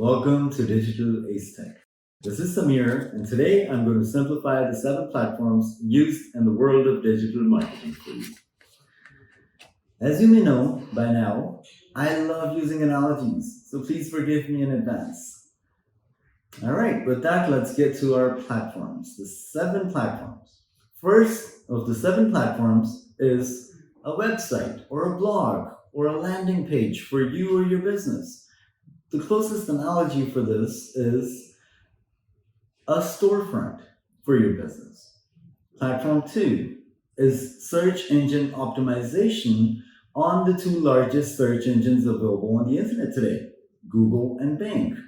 Welcome to Digital AceTEch. This is Samir, and today I'm going to simplify the 7 platforms used in the world of digital marketing for you. As you may know by now, I love using analogies, so please forgive me in advance. Alright, with that, let's get to our platforms, the 7 platforms. First of the 7 platforms is a website or a blog or a landing page for you or your business. The closest analogy for this is a storefront for your business. Platform 2 is search engine optimization on the 2 largest search engines available on the internet today, Google and Bing.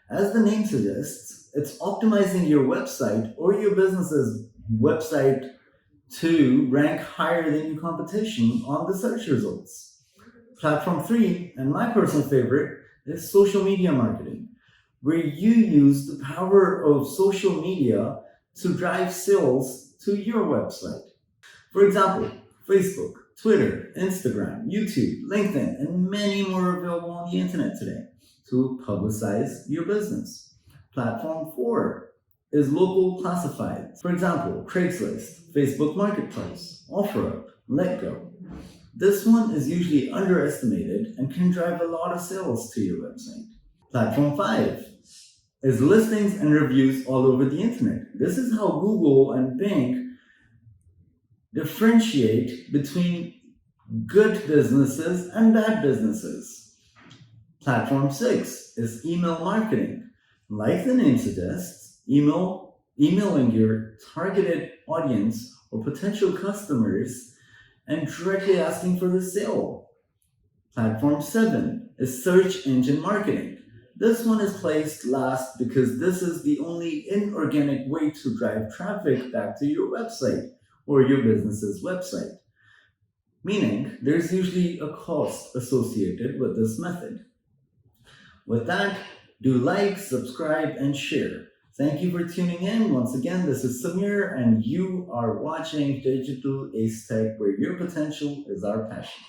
As the name suggests, it's optimizing your website or your business's website to rank higher than your competition on the search results. Platform 3, and my personal favorite, is social media marketing, where you use the power of social media to drive sales to your website. For example, Facebook, Twitter, Instagram, YouTube, LinkedIn, and many more available on the internet today to publicize your business. Platform 4 is local classifieds. For example, Craigslist, Facebook Marketplace, OfferUp, LetGo. This one is usually underestimated and can drive a lot of sales to your website. Platform 5 is listings and reviews all over the internet. This is how Google and Bing differentiate between good businesses and bad businesses. Platform 6 is email marketing. Like the name suggests, emailing your targeted audience or potential customers and directly asking for the sale. Platform 7 is search engine marketing. This one is placed last because this is the only inorganic way to drive traffic back to your website or your business's website. Meaning, there's usually a cost associated with this method. With that, do like, subscribe, and share. Thank you for tuning in. Once again, this is Samir, and you are watching Digital AceTEch, where your potential is our passion.